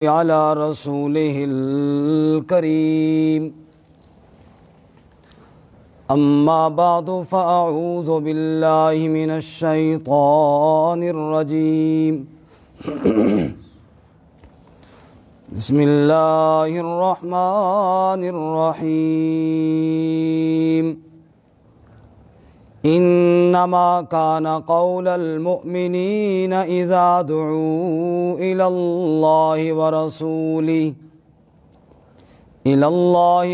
على رسوله الكريم أما بعد فأعوذ بالله من الشيطان الرجيم بسم الله الرحمن الرحيم إنما كان قول المؤمنين إذا دعوا إلى الله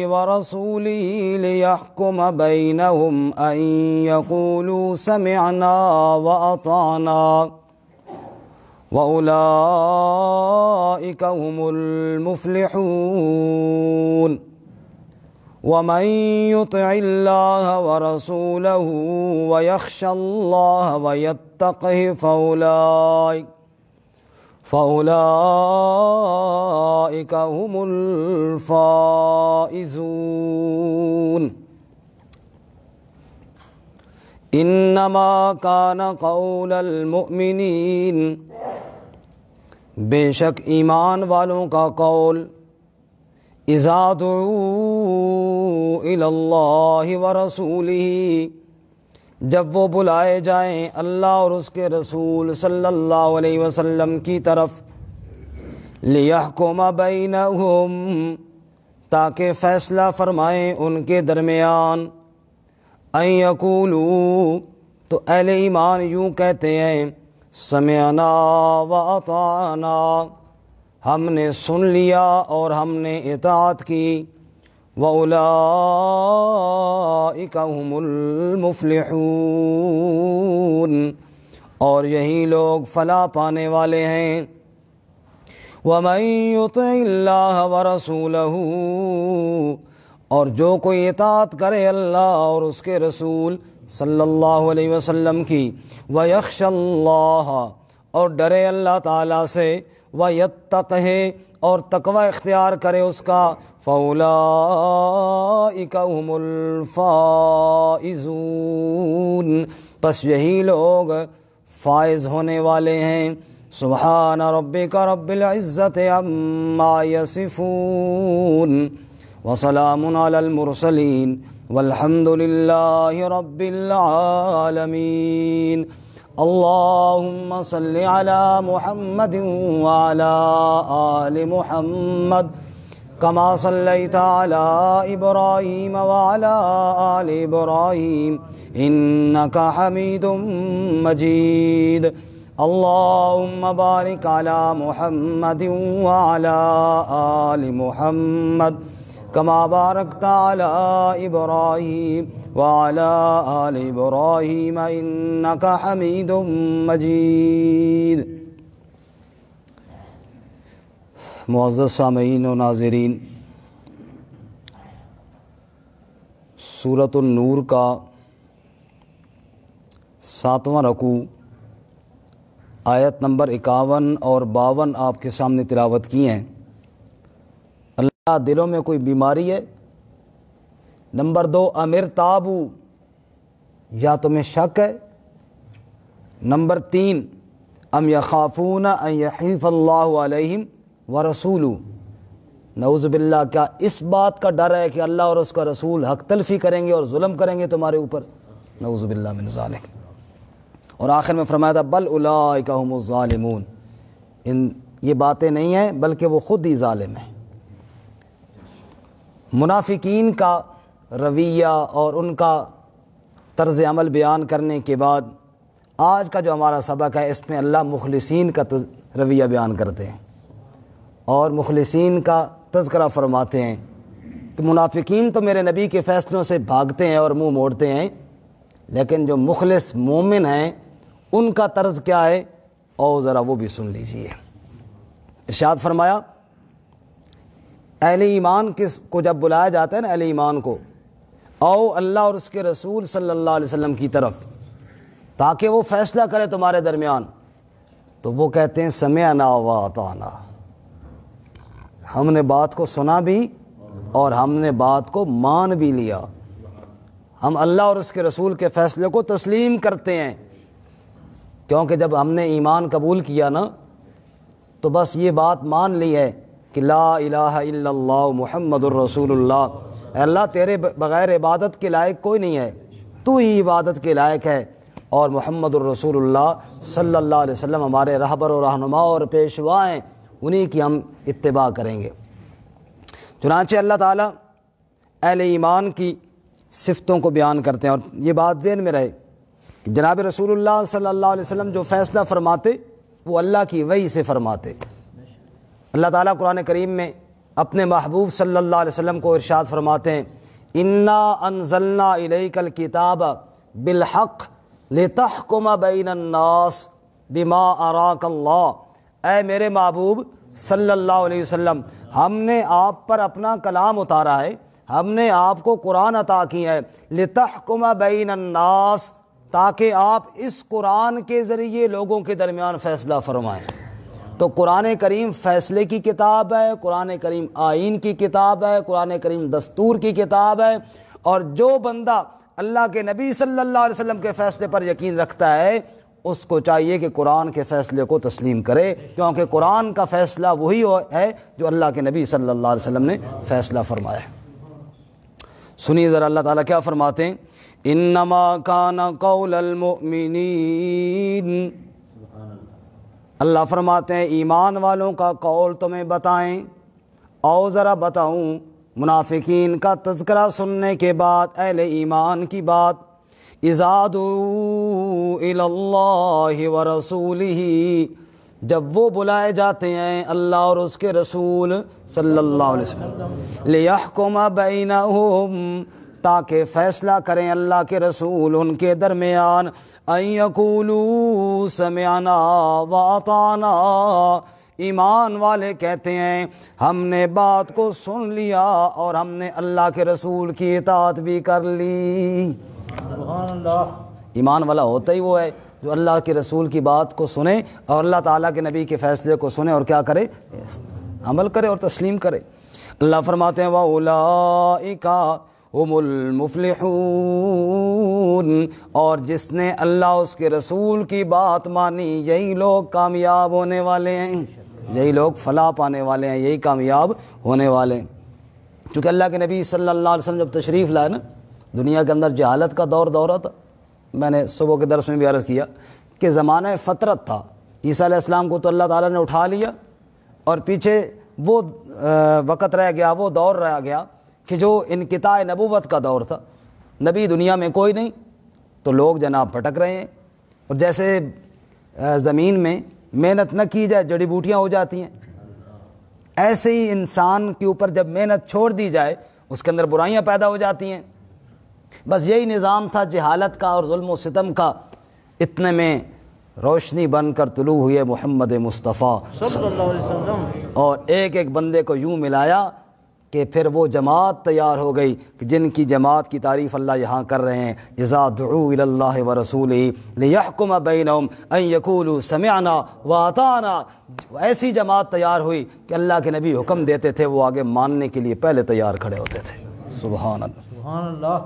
ورسوله ليحكم بينهم أن يقولوا سمعنا وأطعنا وأولئك هم المفلحون ومن يطع الله ورسوله ويخشى الله ويتقه فأولئك هم الفائزون انما كان قول المؤمنین، بے شک ایمان والوں کا قول، اذا دعوا الی اللہ ورسولہ، جب وہ بلائے جائیں اللہ اور اس کے رسول صلی اللہ علیہ وسلم کی طرف، لیحکم بینہم، تاکہ فیصلہ فرمائیں ان کے درمیان، ان یقولوا، تو اہل ایمان یوں کہتے ہیں، سمعنا واطعنا، ہم نے سن لیا اور ہم نے اطاعت کی، وَأُولَئِكَ هُمُ الْمُفْلِحُونَ، اور یہی لوگ فلاح پانے والے ہیں۔ وَمَن يُطِعِ اللَّهَ وَرَسُولَهُ، اور جو کوئی اطاعت کرے اللہ اور اس کے رسول صلی اللہ علیہ وسلم کی، وَيَخْشَ اللَّهَ، اور ڈرے اللہ تعالیٰ سے، وَيَتَّقْهِ، اور تقوی اختیار کرے اس کا، فَأُولَئِكَ هُمُ الْفَائِزُونَ، پس یہی لوگ فائز ہونے والے ہیں۔ سبحان ربک رب العزت عما یصفون، وسلام علی المرسلین، والحمد للہ رب العالمین۔ اللہم صل علی محمد وعلی آل محمد کما صلیت علی ابراہیم وعلی آل ابراہیم انک حمید مجید۔ اللہم بارک علی محمد وعلی آل محمد کما بارکت علی ابراہیم وعلی آل ابراہیم انک حمید مجید۔ معزز سامعین و ناظرین، سورۃ النور کا 7واں رکوع آیت نمبر 51 اور 52 آپ کے سامنے تلاوت کی ہیں۔ اللہ، دلوں میں کوئی بیماری ہے؟ نمبر 2، امر تابو، یا تمہیں شک ہے؟ نمبر 3، ام یخافون ان یحیف اللہ علیہم ورسولہ، نعوذ باللہ، کیا اس بات کا ڈر ہے کہ اللہ اور اس کا رسول حق تلفی کریں گے اور ظلم کریں گے تمہارے اوپر؟ نعوذ باللہ من ذالک۔ اور آخر میں فرمایا تھا بل اولئک ھم الظالمون، یہ باتیں نہیں ہیں بلکہ وہ خود ہی ظالم ہیں۔ منافقین کا رویہ اور ان کا طرز عمل بیان کرنے کے بعد آج کا جو ہمارا سبق ہے، اس میں اللہ مخلصین کا رویہ بیان کرتے ہیں اور مخلصین کا تذکرہ فرماتے ہیں کہ منافقین تو میرے نبی کے فیصلوں سے بھاگتے ہیں اور منہ موڑتے ہیں، لیکن جو مخلص مومن ہیں ان کا طرز کیا ہے، اور ذرا وہ بھی سن لیجئے۔ ارشاد فرمایا، اہل ایمان کو جب بلایا جاتا ہے نا، اہل ایمان کو، آؤ اللہ اور اس کے رسول صلی اللہ علیہ وسلم کی طرف تاکہ وہ فیصلہ کرے تمہارے درمیان، تو وہ کہتے ہیں سمعنا واطعنا، ہم نے بات کو سنا بھی اور ہم نے بات کو مان بھی لیا، ہم اللہ اور اس کے رسول کے فیصلے کو تسلیم کرتے ہیں، کیونکہ جب ہم نے ایمان قبول کیا نا تو بس یہ بات مان لی ہے کہ لا الہ الا اللہ محمد الرسول اللہ، اے اللہ تیرے بغیر عبادت کے لائق کوئی نہیں ہے، تو ہی عبادت کے لائق ہے، اور محمد الرسول اللہ صلی اللہ علیہ وسلم ہمارے رہبر و رہنما اور پیشوا ہیں، انہی کی ہم اتباع کریں گے۔ چنانچہ اللہ تعالیٰ اہل ایمان کی صفتوں کو بیان کرتے ہیں، اور یہ بات ذہن میں رہے کہ جناب رسول اللہ صلی اللہ علیہ وسلم جو فیصلہ فرماتے وہ اللہ کی وحی سے فرماتے۔ اللہ تعالیٰ قرآن کریم میں اپنے محبوب صلی اللہ علیہ وسلم کو ارشاد فرماتے ہیں انا انزلنا الیک الکتاب بالحق لتحکم بین الناس بما اراک اللہ، اے میرے محبوب صلی اللہ علیہ وسلم، ہم نے آپ پر اپنا کلام اتارا ہے، ہم نے آپ کو قرآن عطا کیا ہے، لتحکم بین الناس، تاکہ آپ اس قرآن کے ذریعے لوگوں کے درمیان فیصلہ فرمائیں۔ تو قرآن کریم فیصلے کی کتاب ہے، قرآن کریم آئین کی کتاب ہے، قرآن کریم دستور کی کتاب ہے، اور جو بندہ اللہ کے نبی صلی اللہ علیہ وسلم کے فیصلے پر یقین رکھتا ہے اس کو چاہیے کہ قرآن کے فیصلے کو تسلیم کرے، کیونکہ قرآن کا فیصلہ وہی ہے جو اللہ کے نبی صلی اللہ علیہ وسلم نے فیصلہ فرمایا ہے۔ سنیے ذرا اللہ تعالیٰ کیا فرماتے ہیں، انما کان قول المؤمنین، اللہ فرماتے ہیں ایمان والوں کا قول تمہیں بتائیں، او ذرا بتاؤں منافقین کا تذکرہ سننے کے بعد اہل ایمان کی بات، اذا دعوا الی اللہ ورسولہ، جب وہ بلائے جاتے ہیں اللہ اور اس کے رسول صلی اللہ علیہ وسلم، لیحکم بینہم، تاکہ فیصلہ کریں اللہ کے رسول ان کے درمیان، ان یقولوا سمعنا واطعنا، ایمان والے کہتے ہیں ہم نے بات کو سن لیا اور ہم نے اللہ کے رسول کی اطاعت بھی کر لی۔ سبحان اللہ۔ ایمان والا ہوتا ہی وہ ہے جو اللہ کے رسول کی بات کو سنے اور اللہ تعالیٰ کے نبی کے فیصلے کو سنے اور کیا کرے، عمل کرے اور تسلیم کرے۔ اللہ فرماتے ہیں وَأُولَئِكَ هُمُ الْمُفْلِحُونَ، اور جس نے اللہ اس کے رسول کی بات مانی یہی لوگ کامیاب ہونے والے ہیں، یہی لوگ فلاح پانے والے ہیں، یہی کامیاب ہونے والے ہیں۔ چونکہ اللہ کے نبی صلی اللہ علیہ وسلم جب تشریف لائے نا، دنیا کے اندر جہالت کا دورہ تھا، میں نے صبح کے درس میں بھی عرض کیا کہ زمانہ فطرت تھا، عیسیٰ علیہ السلام کو تو اللہ تعالیٰ نے اٹھا لیا اور پیچھے وہ وقت رہ گیا، وہ دور رہ گیا کہ جو انقطاع نبوت کا دور تھا، نبی دنیا میں کوئی نہیں، تو لوگ جناب بھٹک رہے ہیں، اور جیسے زمین میں محنت نہ کی جائے جڑی بوٹیاں ہو جاتی ہیں، ایسے ہی انسان کے اوپر جب محنت چھوڑ دی جائے اس کے اندر برائیاں پیدا ہو جاتی ہیں۔ بس یہی نظام تھا جہالت کا اور ظلم و ستم کا، اتنے میں روشنی بن کر طلوع ہوئے محمد مصطفیٰ صلی اللہ علیہ وسلم، اور ایک ایک بندے کو یوں ملایا کہ پھر وہ جماعت تیار ہو گئی کہ جن کی جماعت کی تعریف اللہ یہاں کر رہے ہیں، اذا دعوا الی اللہ ورسولہ لیحکم بینہم ان یقولوا سمعنا واطعنا، ایسی جماعت تیار ہوئی کہ اللہ کے نبی حکم دیتے تھے وہ آگے ماننے کے لیے پہلے تیار کھڑے ہوتے تھے۔ سبحان اللہ، سبحان اللہ۔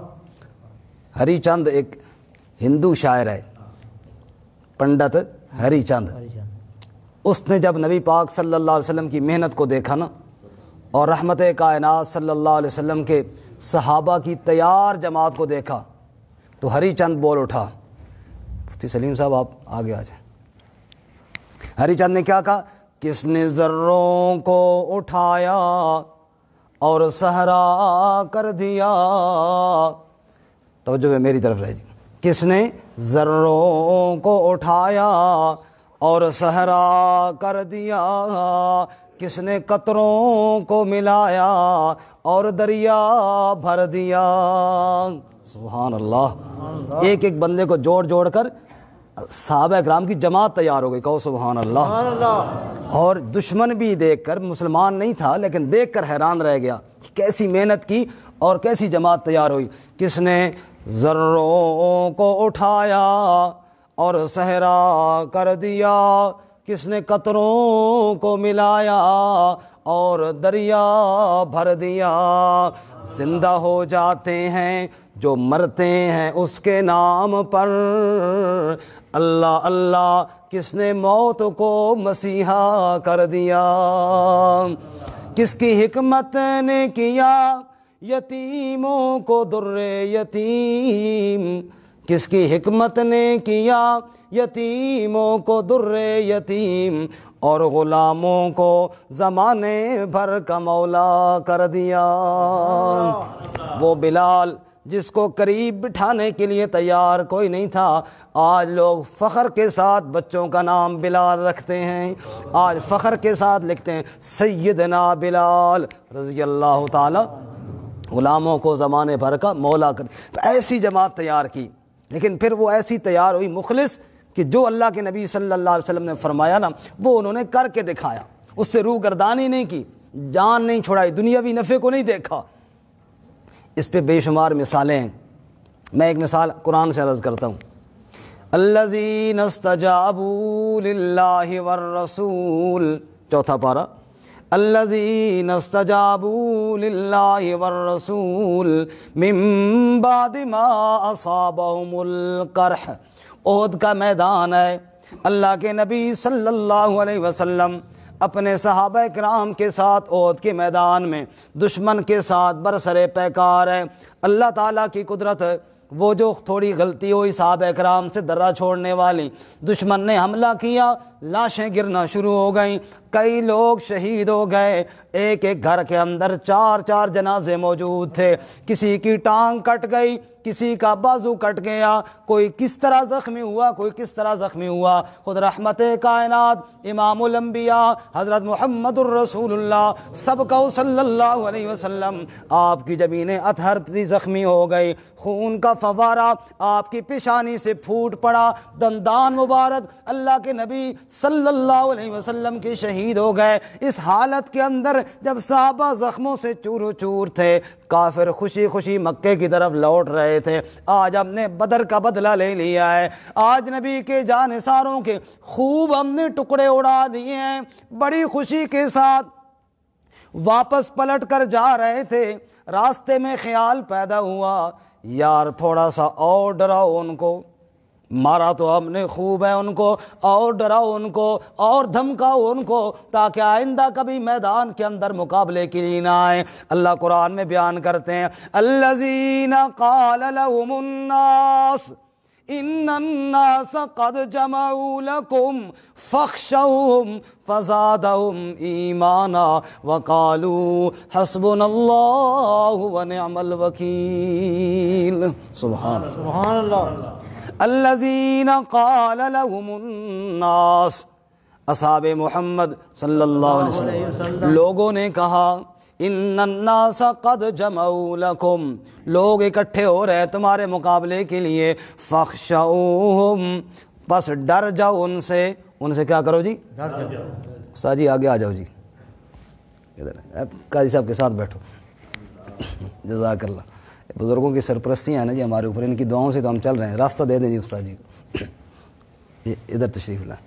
ہری چند ایک ہندو شاعر ہے، پنڈت ہری چند، اس نے جب نبی پاک صلی اللہ علیہ وسلم کی محنت کو دیکھا نا، اور رحمت کائنات صلی اللہ علیہ وسلم کے صحابہ کی تیار جماعت کو دیکھا تو ہری چند بول اٹھا، مفتی سلیم صاحب آپ آگے آ جائیں۔ ہری چند نے کیا کہا، کس نے ذروں کو اٹھایا اور صحرا کر دیا، توجہ میری طرف رہے جی، کس نے ذروں کو اٹھایا اور صحرا کر دیا، کس نے قطروں کو ملایا اور دریا بھر دیا۔ سبحان اللہ، ایک ایک بندے کو جوڑ جوڑ کر صحابہ اکرام کی جماعت تیار ہو گئی، کہو سبحان اللہ۔ اور دشمن بھی دیکھ کر، مسلمان نہیں تھا لیکن دیکھ کر حیران رہ گیا کہ کیسی محنت کی اور کیسی جماعت تیار ہوئی۔ کس نے ذروں کو اٹھایا اور صحرا کر دیا، کس نے قطروں کو ملایا اور دریا بھر دیا، زندہ ہو جاتے ہیں جو مرتے ہیں اس کے نام پر، اللہ اللہ کس نے موت کو مسیحا کر دیا، کس کی حکمت نے کیا یتیموں کو در یتیم، کس کی حکمت نے کیا یتیموں کو در یتیم، اور غلاموں کو زمانے بھر کا مولا کر دیا۔ وہ بلال جس کو قریب بٹھانے کے لیے تیار کوئی نہیں تھا، آج لوگ فخر کے ساتھ بچوں کا نام بلال رکھتے ہیں، آج فخر کے ساتھ لکھتے ہیں سیدنا بلال رضی اللہ تعالی، غلاموں کو زمانے بھر کا مولا کر۔ تو ایسی جماعت تیار کی، لیکن پھر وہ ایسی تیار ہوئی مخلص کہ جو اللہ کے نبی صلی اللہ علیہ وسلم نے فرمایا نا وہ انہوں نے کر کے دکھایا، اس سے روح گردانی نہیں کی، جان نہیں چھڑائی، دنیاوی نفع کو نہیں دیکھا۔ اس پہ بے شمار مثالیں ہیں، میں ایک مثال قرآن سے عرض کرتا ہوں۔ الذین استجابوا للہ والرسول، چوتھا پارہ، الذین استجابوا للہ والرسول من بعد ما اصابہم القرح، احد کا میدان ہے، اللہ کے نبی صلی اللہ علیہ وسلم اپنے صحابہ کرام کے ساتھ احد کے میدان میں دشمن کے ساتھ برسر پیکار ہے، اللہ تعالیٰ کی قدرت، وہ جو تھوڑی غلطی ہوئی صحابہ کرام سے درہ چھوڑنے والی، دشمن نے حملہ کیا، لاشیں گرنا شروع ہو گئیں، کئی لوگ شہید ہو گئے، ایک ایک گھر کے اندر چار چار جنازے موجود تھے، کسی کی ٹانگ کٹ گئی، کسی کا بازو کٹ گیا، کوئی کس طرح زخمی ہوا، کوئی کس طرح زخمی ہوا، خود رحمت کائنات امام الانبیاء حضرت محمد الرسول اللہ سبقہ صلی اللہ علیہ وسلم، آپ کی جبین اطہر بھی زخمی ہو گئی، خون کا فوارہ آپ کی پیشانی سے پھوٹ پڑا، دندان مبارک اللہ کے نبی صلی اللہ علیہ وسلم کے شہید ہو گئے۔ اس حالت کے اندر جب صحابہ زخموں سے چور و چور تھے، کافر خوشی خوشی مکے کی طرف لوٹ رہے تھے، آج ہم نے بدر کا بدلہ لے لیا ہے، آج نبی کے جانثاروں کے خوب ہم نے ٹکڑے اڑا دیے ہیں، بڑی خوشی کے ساتھ واپس پلٹ کر جا رہے تھے، راستے میں خیال پیدا ہوا یار تھوڑا سا اور ڈراؤ ان کو، مارا تو ہم نے خوب ہے ان کو، اور ڈراؤ ان کو اور دھمکاؤ ان کو تاکہ آئندہ کبھی میدان کے اندر مقابلے کے لیے نہ آئے۔ اللہ قرآن میں بیان کرتے ہیں الذین قال لهم الناس ان الناس قد جمعوا لكم فاخشوهم فزادهم ایمانا وقالوا حسبنا اللہ ونعم الوکیل۔ سبحان اللہ۔ الذین قال لهم الناس، اصحاب محمد صلی اللہ علیہ وسلم، لوگوں نے کہا ان الناس قد جمعوا لکم، لوگ اکٹھے ہو رہے تمہارے مقابلے کے لیے، فاخشوہم، بس ڈر جاؤ ان سے کیا کرو جی؟ استاد جی آگے آ جاؤ جی، ادھر قاضی صاحب کے ساتھ بیٹھو، جزاک اللہ۔ بزرگوں کی سرپرستی ہیں نا جی ہمارے اوپر، ان کی دعاؤں سے تو ہم چل رہے ہیں، راستہ دے دیں جی استاد جی، ادھر تشریف لائیں،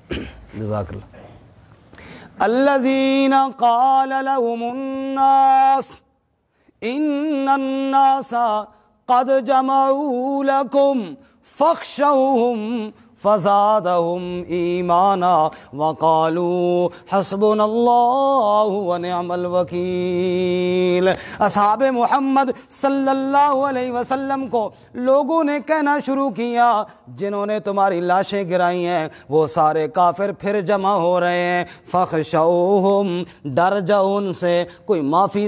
جزاک اللہ۔ الذین قال لهم الناس ان الناس قد جمعوا لكم فاخشوهم فزادهم ایمانا وقالوا حسبنا اللہ ونعم الوکیل۔ اصحاب محمد صلی اللہ علیہ وسلم کو لوگوں نے کہنا شروع کیا جنہوں نے تمہاری لاشیں گرائی ہیں وہ سارے کافر پھر جمع ہو رہے ہیں، فخشوہم، ڈر جاؤ ان سے، کوئی معافی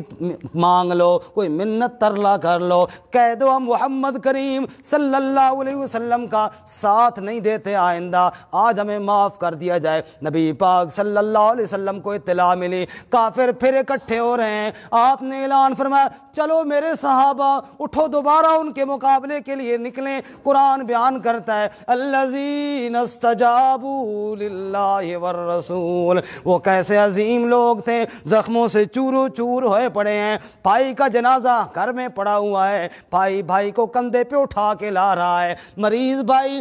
مانگ لو، کوئی منت ترلا کر لو، کہہ دو ہم محمد کریم صلی اللہ علیہ وسلم کا ساتھ نہیں دیتے، آئندہ آج ہمیں معاف کر دیا جائے۔ نبی پاک صلی اللہ علیہ وسلم کو اطلاع ملی کافر پھر اکٹھے ہو رہے ہیں، آپ نے اعلان فرمایا چلو میرے صحابہ اٹھو دوبارہ ان کے مقابلے کے لیے نکلیں۔ قرآن بیان کرتا ہے الذین استجابوا للہ والرسول، وہ کیسے عظیم لوگ تھے، زخموں سے چور و چور ہوئے پڑے ہیں، بھائی کا جنازہ گھر میں پڑا ہوا ہے، بھائی کو کندھے پہ اٹھا کے لا رہا ہے، مریض بھائی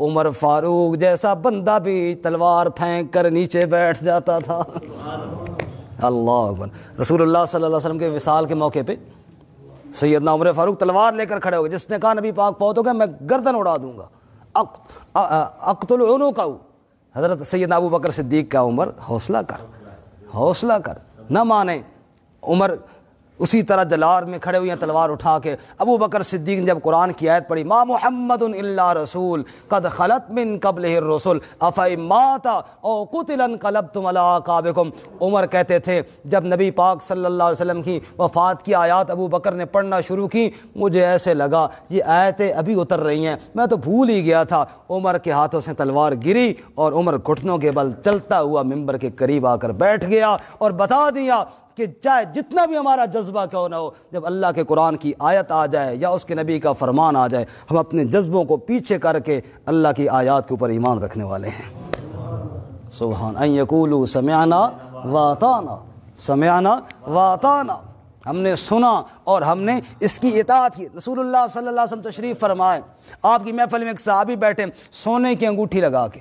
عمر فاروق جیسا بندہ بھی تلوار پھینک کر نیچے بیٹھ جاتا تھا۔ اللہ اکبر۔ رسول اللہ صلی اللہ علیہ وسلم کے وصال کے موقع پہ سیدنا عمر فاروق تلوار لے کر کھڑے ہو گئے، جس نے کہا نبی پاک فوت ہو گئے میں گردن اڑا دوں گا، اقتل عنقہ۔ حضرت سیدنا ابو بکر صدیق کا عمر حوصلہ کر، حوصلہ کر، نہ مانے۔ عمر اسی طرح جلار میں کھڑے ہوئے ہیں تلوار اٹھا کے۔ ابو بکر صدیق نے جب قرآن کی آیت پڑھی ما محمد الا رسول قد خلت من قبلہ الرسل افئن مات او قتل انقلبتم علی اعقابکم، عمر کہتے تھے جب نبی پاک صلی اللہ علیہ وسلم کی وفات کی آیات ابو بکر نے پڑھنا شروع کی، مجھے ایسے لگا یہ آیتیں ابھی اتر رہی ہیں، میں تو بھول ہی گیا تھا۔ عمر کے ہاتھوں سے تلوار گری اور عمر گھٹنوں کے بل چلتا ہوا ممبر کے قریب آ کر بیٹھ گیا اور بتا دیا کہ چاہے جتنا بھی ہمارا جذبہ کیوں نہ ہو، جب اللہ کے قرآن کی آیت آ جائے یا اس کے نبی کا فرمان آ جائے، ہم اپنے جذبوں کو پیچھے کر کے اللہ کی آیات کے اوپر ایمان رکھنے والے ہیں۔ سبحان ان یقولوا سمعنا واطعنا، سمعنا واطعنا، ہم نے سنا اور ہم نے اس کی اطاعت کی۔ رسول اللہ صلی اللہ علیہ وسلم تشریف فرمائے، آپ کی محفل میں ایک صحابی بیٹھے سونے کی انگوٹھی لگا کے،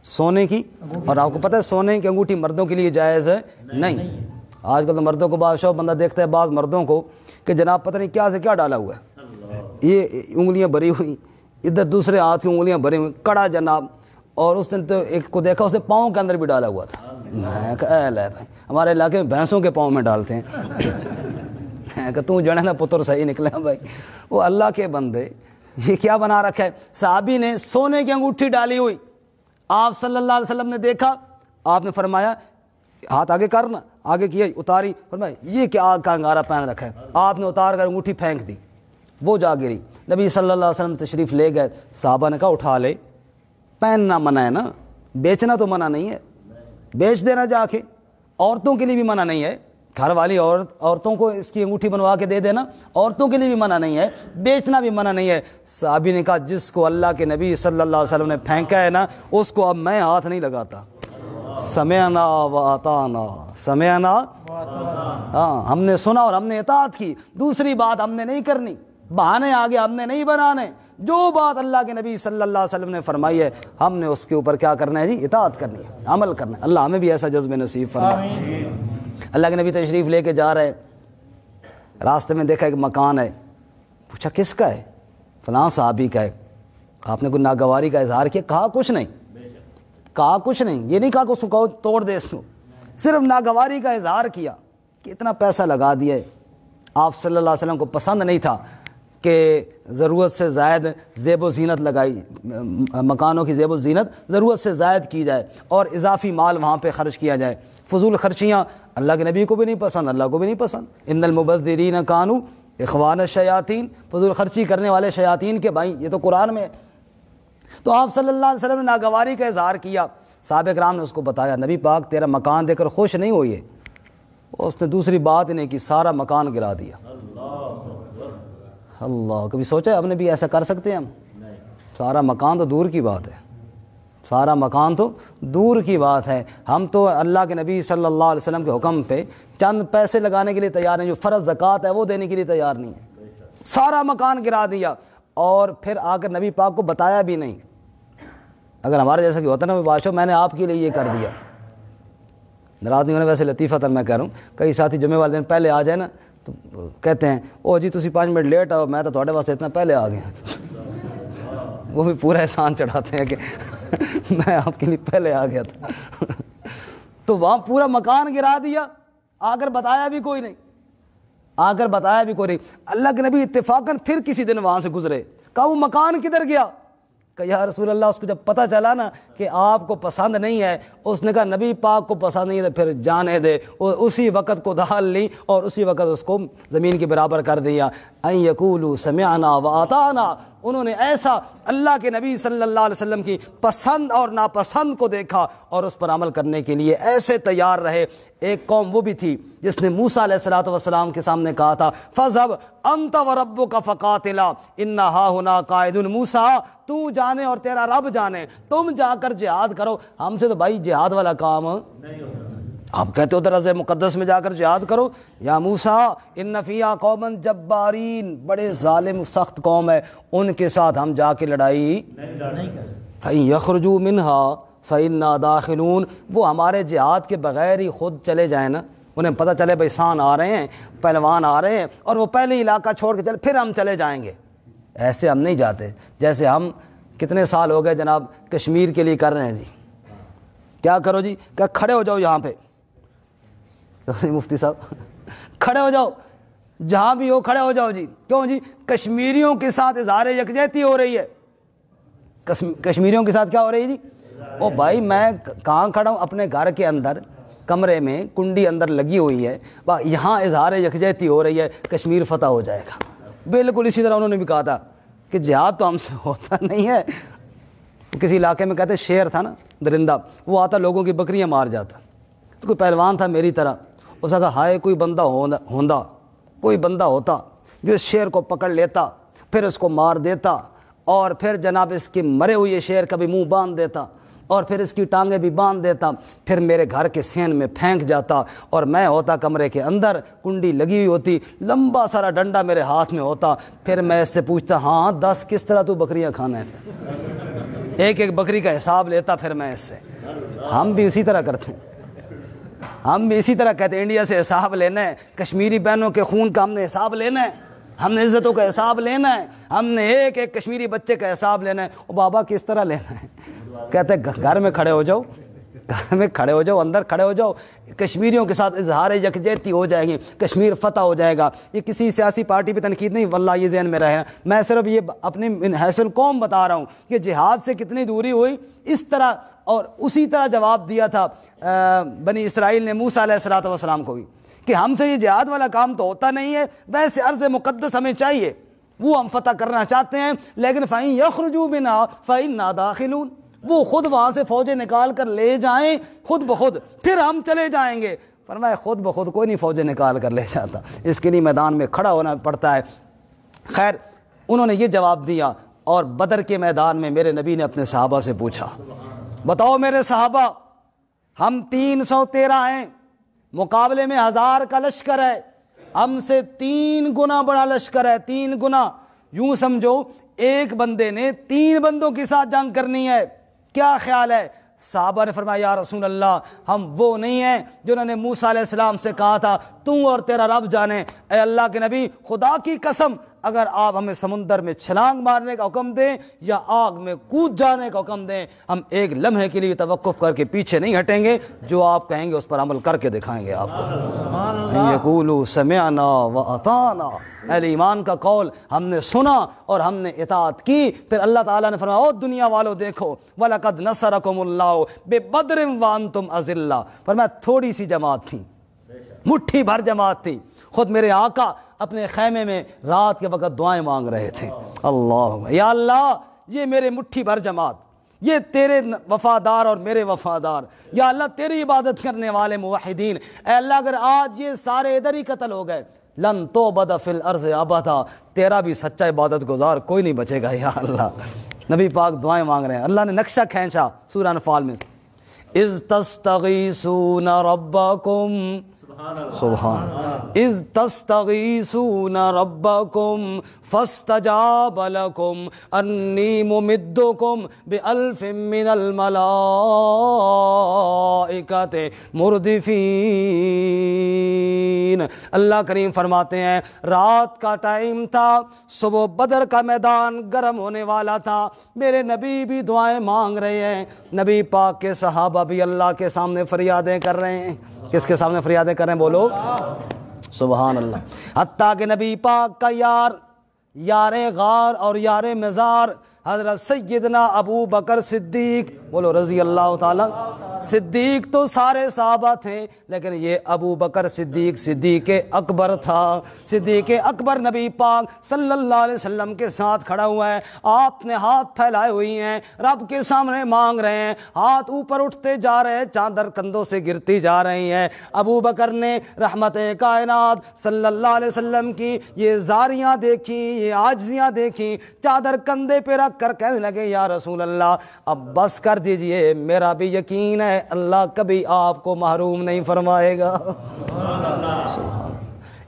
سونے کی، اور آپ کو پتہ ہے سونے کی انگوٹھی مردوں کے لیے جائز ہے نہیں۔ آج کل تو مردوں کو بادشاہ بندہ دیکھتا ہے بعض مردوں کو کہ جناب پتہ نہیں کیا سے کیا ڈالا ہوا ہے، یہ انگلیاں بھری ہوئی، ادھر دوسرے ہاتھ کی انگلیاں بھری ہوئی، کڑا جناب، اور اس نے تو ایک کو دیکھا اس نے پاؤں کے اندر بھی ڈالا ہوا تھا۔ میں کہا اے لے بھائی، ہمارے علاقے میں بھینسوں کے پاؤں میں ڈالتے ہیں کہ تو جڑے نا پتر صحیح نکلا بھائی۔ وہ اللہ کے بندے یہ کیا بنا رکھا ہے۔ صحابی نے سونے کی انگوٹھی ڈالی ہوئی، آپ صلی اللہ علیہ وسلم نے دیکھا، آپ نے فرمایا ہاتھ آگے کرنا، آگے کیا، اتاری، فرمایا یہ کیا آگ کا انگارہ پہن رکھا ہے، آپ نے اتار کر انگوٹھی پھینک دی، وہ جا گری۔ نبی صلی اللہ علیہ وسلم تشریف لے گئے، صحابہ نے کہا اٹھا لے، پہننا منع ہے نا، بیچنا تو منع نہیں ہے، بیچ دینا جا کے، عورتوں کے لیے بھی منع نہیں ہے، گھر والی عورتوں کو اس کی انگوٹھی بنوا کے دے دینا، عورتوں کے لیے بھی منع نہیں ہے، بیچنا بھی منع نہیں ہے۔ صحابی نے کہا جس کو اللہ کے نبی صلی اللہ علیہ وسلم نے پھینکا ہے نا اس کو اب میں ہاتھ نہیں لگاتا۔ سمعنا واطعنا، سمعنا، ہاں ہم نے سنا اور ہم نے اطاعت کی، دوسری بات ہم نے نہیں کرنی، بہانے آگے ہم نے نہیں بنانے، جو بات اللہ کے نبی صلی اللہ علیہ وسلم نے فرمائی ہے ہم نے اس کے اوپر کیا کرنا ہے جی، اطاعت کرنی ہے، عمل کرنا ہے۔ اللہ ہمیں بھی ایسا جذبہ نصیب فرمائے۔ اللہ کے نبی تشریف لے کے جا رہے، راستے میں دیکھا ایک مکان ہے، پوچھا کس کا ہے، فلاں صحابی کا ہے۔ آپ نے کوئی ناگواری کا اظہار کیا؟ کہا کچھ نہیں، کہا کچھ نہیں، یہ نہیں کہا کہ اس کو توڑ دے، اس کو صرف ناگواری کا اظہار کیا کہ اتنا پیسہ لگا دیا ہے۔ آپ صلی اللہ علیہ وسلم کو پسند نہیں تھا کہ ضرورت سے زائد زیب و زینت لگائی، مکانوں کی زیب و زینت ضرورت سے زائد کی جائے اور اضافی مال وہاں پہ خرچ کیا جائے۔ فضول خرچیاں اللہ کے نبی کو بھی نہیں پسند، اللہ کو بھی نہیں پسند۔ ان المبذرین کانوا اخوان الشیاطین، فضول خرچی کرنے والے شیاطین کے بھائی، یہ تو قرآن میں ہے۔ تو آپ صلی اللہ علیہ وسلم نے ناگواری کا اظہار کیا، صحابہ کرام نے اس کو بتایا نبی پاک تیرا مکان دے کر خوش نہیں ہوئی ہے، اس نے دوسری بات ہی نہیں کی، سارا مکان گرا دیا۔ اللہ، کبھی سوچا ہم نے بھی ایسا کر سکتے ہیں ہم؟ سارا مکان تو دور کی بات ہے، سارا مکان تو دور کی بات ہے، ہم تو اللہ کے نبی صلی اللہ علیہ وسلم کے حکم پہ چند پیسے لگانے کے لیے تیار ہیں، جو فرض زکوٰۃ ہے وہ دینے کے لیے تیار نہیں ہے۔ سارا مکان گرا دیا اور پھر آ کر نبی پاک کو بتایا بھی نہیں۔ اگر ہمارے جیسا کہ ہوتا نا بادشاہ میں نے آپ کے لیے یہ کر دیا، ناراض نہیں ہونے، ویسے لطیفتاً میں کہہ رہا ہوں، کئی ساتھی جمعے والے دن پہلے آ جائے نا تو کہتے ہیں او جی تسی 5 منٹ لیٹ آؤ، میں تو تھوڑے واسطے اتنا پہلے آ گیا، وہ بھی پورا احسان چڑھاتے ہیں کہ میں آپ کے لیے پہلے آ گیا تھا۔ تو وہاں پورا مکان گرا دیا، آ کر بتایا بھی کوئی نہیں، آ کر بتایا بھی کوئی نہیں۔ اللہ کے نبی اتفاقاً پھر کسی دن وہاں سے گزرے، کہا وہ مکان کدھر گیا؟ کہ یا رسول اللہ، اس کو جب پتہ چلا نا کہ آپ کو پسند نہیں ہے، اس نے کہا نبی پاک کو پسند نہیں ہے پھر جانے دے، اسی وقت کو دھال لی اور اسی وقت اس کو زمین کے برابر کر دیا۔ ان یقولوا سمعنا واطعنا، انہوں نے ایسا اللہ کے نبی صلی اللہ علیہ وسلم کی پسند اور ناپسند کو دیکھا اور اس پر عمل کرنے کے لیے ایسے تیار رہے۔ ایک قوم وہ بھی تھی جس نے موسیٰ علیہ الصلوۃ والسلام کے سامنے کہا تھا فَاذْهَبْ أَنْتَ وَرَبُّكَ فَقَاتِلَا إِنَّا هَاهُنَا قَاعِدُونَ، موسیٰ تو جانے اور تیرا رب جانے، تم جا کر جہاد کرو، ہم سے تو بھائی جہاد والا کام آپ کہتے ہو درس مقدس میں جا کر جہاد کرو، یا موسیٰ ان فیہا قوما جبارین، بڑے ظالم سخت قوم ہے، ان کے ساتھ ہم جا کے لڑائی فَإِن يَخْرُجُوا مِنْهَا فَإِنَّا دَاخِلُونَ، وہ ہمارے جہاد کے بغیر ہی خود چلے جائیں نا، انہیں پتہ چلے بھائی سان آ رہے ہیں، پہلوان آ رہے ہیں، اور وہ پہلے ہی علاقہ چھوڑ کے چلے، پھر ہم چلے جائیں گے، ایسے ہم نہیں جاتے جیسے ہم کتنے سال ہو گئے جناب کشمیر کے لیے کر رہے ہیں جی، کیا کرو جی، کہ کھڑے ہو جاؤ یہاں پہ مفتی صاحب کھڑے ہو جاؤ، جہاں بھی ہو کھڑے ہو جاؤ جی، کیوں جی، کشمیریوں کے ساتھ اظہار یکجہتی ہو رہی ہے، کشمیریوں کے ساتھ کیا ہو رہی ہے جی، او بھائی میں کہاں کھڑا ہوں، اپنے گھر کے اندر کمرے میں کنڈی اندر لگی ہوئی ہے، یہاں اظہار یکجہتی ہو رہی ہے، کشمیر فتح ہو جائے گا۔ بالکل اسی طرح انہوں نے بھی کہا تھا کہ جہاد تو ہم سے ہوتا نہیں ہے، کسی علاقے میں کہتے شیر تھا نا درندہ، وہ آتا لوگوں کی بکریاں مار جاتا، تو کوئی پہلوان تھا میری طرح، اس نے کہا ہائے کوئی بندہ ہوندا، کوئی بندہ ہوتا جو اس شیر کو پکڑ لیتا، پھر اس کو مار دیتا، اور پھر جناب اس کے مرے ہوئے شیر کا بھی منہ باندھ دیتا، اور پھر اس کی ٹانگیں بھی باندھ دیتا، پھر میرے گھر کے سین میں پھینک جاتا، اور میں ہوتا کمرے کے اندر، کنڈی لگی ہوئی ہوتی، لمبا سارا ڈنڈا میرے ہاتھ میں ہوتا، پھر میں اس سے پوچھتا ہاں 10 کس طرح تو بکریاں کھانا ہے، ایک ایک بکری کا حساب لیتا پھر میں اس سے۔ ہم بھی اسی طرح کرتے ہیں، ہم بھی اسی طرح کہتے ہیں انڈیا سے حساب لینا ہے، کشمیری بہنوں کے خون کا ہم نے حساب لینا ہے، ہم نے عزتوں کا حساب لینا ہے، ہم نے ایک ایک کشمیری بچے کا حساب لینا ہے۔ او بابا کس طرح لینا ہے؟ کہتے ہیں گھر میں کھڑے ہو جاؤ، گھر میں کھڑے ہو جاؤ، اندر کھڑے ہو جاؤ، کشمیریوں کے ساتھ اظہار یکجہتی ہو جائے گی، کشمیر فتح ہو جائے گا۔ یہ کسی سیاسی پارٹی پہ تنقید نہیں، واللہ یہ ذہن میں رہے، میں صرف یہ اپنی حیث القوم بتا رہا ہوں کہ جہاد سے کتنی دوری ہوئی، اس طرح اور اسی طرح جواب دیا تھا بنی اسرائیل نے موسیٰ علیہ السلام کو بھی کہ ہم سے یہ جہاد والا کام تو ہوتا نہیں ہے، ویسے ارض مقدس ہمیں چاہیے، وہ ہم فتح کرنا چاہتے ہیں، لیکن فَإِن يَخْرُجُوا مِنْهَا فَإِنَّا دَاخِلُونَ، وہ خود وہاں سے فوجیں نکال کر لے جائیں خود بخود، پھر ہم چلے جائیں گے۔ فرمایا خود بخود کوئی نہیں فوجیں نکال کر لے جاتا، اس کے لیے میدان میں کھڑا ہونا پڑتا ہے۔ خیر انہوں نے یہ جواب دیا، اور بدر کے میدان میں میرے نبی نے اپنے صحابہ سے پوچھا بتاؤ میرے صحابہ، ہم 313 ہیں، مقابلے میں 1000 کا لشکر ہے، ہم سے 3 گنا بڑا لشکر ہے، 3 گنا، یوں سمجھو ایک بندے نے 3 بندوں کے ساتھ جنگ کرنی ہے، کیا خیال ہے؟ صحابہ نے فرمایا یا رسول اللہ ہم وہ نہیں ہیں جنہوں نے موسیٰ علیہ السلام سے کہا تھا تو اور تیرا رب جانے، اے اللہ کے نبی خدا کی قسم اگر آپ ہمیں سمندر میں چھلانگ مارنے کا حکم دیں یا آگ میں کود جانے کا حکم دیں، ہم ایک لمحے کے لیے توقف کر کے پیچھے نہیں ہٹیں گے، جو آپ کہیں گے اس پر عمل کر کے دکھائیں گے آپ کو۔ یقولوا سمعنا واطعنا، اہل ایمان کا قول ہم نے سنا اور ہم نے اطاعت کی۔ پھر اللہ تعالیٰ نے فرمایا او دنیا والو دیکھو وَلَقَدْ نَصَرَكُمُ اللَّهُ بِبَدْرٍ وَأَنْتُمْ أَذِلَّةٌ، فرمایا تھوڑی سی جماعت تھی، مٹھی بھر جماعت تھی، خود میرے آقا اپنے خیمے میں رات کے وقت دعائیں مانگ رہے تھے، اللہ یا اللہ یہ میرے مٹھی بھر جماعت، یہ تیرے وفادار اور میرے وفادار، یا اللہ تیری عبادت کرنے والے موحدین، اے اللہ اگر آج یہ سارے ادھر ہی قتل ہو گئے لن توبد فی الارض ابدا، تیرا بھی سچا عبادت گزار کوئی نہیں بچے گا یا اللہ۔ نبی پاک دعائیں مانگ رہے ہیں، اللہ نے نقشہ کھینچا سورہ انفال میں، اذ تستغیثون ربکم، سبحان، اذ تستغیثون ربکم فاستجاب لکم انی ممدکم بألف من الملائکۃ مردفین۔ اللہ کریم فرماتے ہیں رات کا ٹائم تھا، صبح بدر کا میدان گرم ہونے والا تھا، میرے نبی بھی دعائیں مانگ رہے ہیں، نبی پاک کے صحابہ بھی اللہ کے سامنے فریادیں کر رہے ہیں۔ کس کے سامنے فریادیں کر رہے ہیں بولو سبحان اللہ۔ حتیٰ کہ نبی پاک کا یار غار اور یار مزار حضرت سیدنا ابو بکر صدیق، بولو رضی اللہ تعالیٰ، صدیق تو سارے صحابہ تھے لیکن یہ ابو بکر صدیق صدیق اکبر تھا، صدیق اکبر نبی پاک صلی اللہ علیہ وسلم کے ساتھ کھڑا ہوا ہے، آپ نے ہاتھ پھیلائے ہوئی ہیں، رب کے سامنے مانگ رہے ہیں، ہاتھ اوپر اٹھتے جا رہے ہیں، چادر کندھوں سے گرتی جا رہی ہیں۔ ابو بکر نے رحمت کائنات صلی اللہ علیہ وسلم کی یہ زاریاں دیکھی، یہ عاجزیاں دیکھی، چادر کندھے پہ رکھ کر کہنے لگے یا رسول اللہ اب بس کر دیجئے میرا بھی یقین ہے اللہ کبھی آپ کو محروم نہیں فرمائے گا۔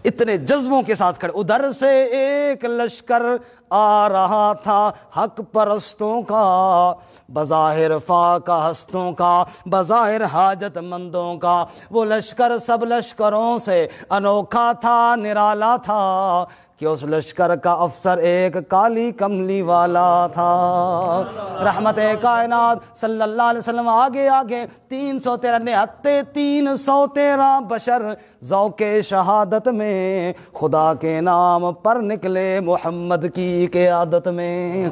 اتنے جذبوں کے ساتھ کھڑے، ادھر سے ایک لشکر آ رہا تھا حق پرستوں کا، بظاہر فاقہ ہستوں کا، بظاہر حاجت مندوں کا، وہ لشکر سب لشکروں سے انوکھا تھا، نرالا تھا کہ اس لشکر کا افسر ایک کالی کملی والا تھا۔ رحمت کائنات صلی اللہ علیہ وسلم آگے آگے 313 نہتے 313 بشر ذوق شہادت میں خدا کے نام پر نکلے محمد کی قیادت میں۔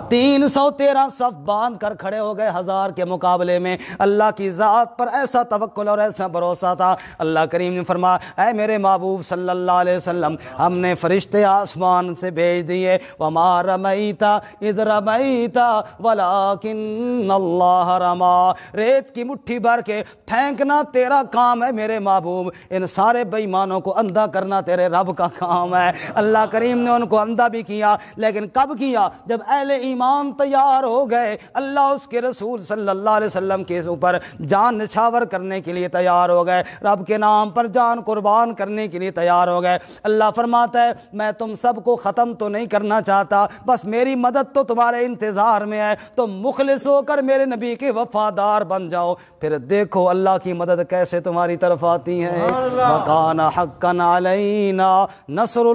313 صف باندھ کر کھڑے ہو گئے، 1000 کے مقابلے میں اللہ کی ذات پر ایسا توکل اور ایسا بھروسہ تھا۔ اللہ کریم نے فرمایا اے میرے محبوب صلی اللہ علیہ وسلم، ہم نے فرشتے آسمان سے بھیج دیے، وما رمیت اذ رمیت ولکن اللہ رما، ریت کی مٹھی بھر کے پھینکنا تیرا کام ہے میرے محبوب، ان سارے بے ایمانوں کو اندھا کرنا تیرے رب کا کام ہے۔ اللہ کریم نے ان کو اندھا بھی کیا، لیکن کب کیا؟ جب اہل ایمان تیار ہو گئے، اللہ اس کے رسول صلی اللہ علیہ وسلم کے اوپر جان نچھاور کرنے کے لیے تیار ہو گئے، رب کے نام پر جان قربان کرنے کے لیے تیار ہو گئے۔ اللہ فرماتا ہے میں تم سب کو ختم تو نہیں کرنا چاہتا، بس میری مدد تو تمہارے انتظار میں ہے، تم مخلص ہو کر میرے نبی کے وفادار بن جاؤ، پھر دیکھو اللہ کی مدد کیسے تمہاری طرف آتی ہے۔ وَكَانَ حَقًّا عَلَيْنَا نَصْرُ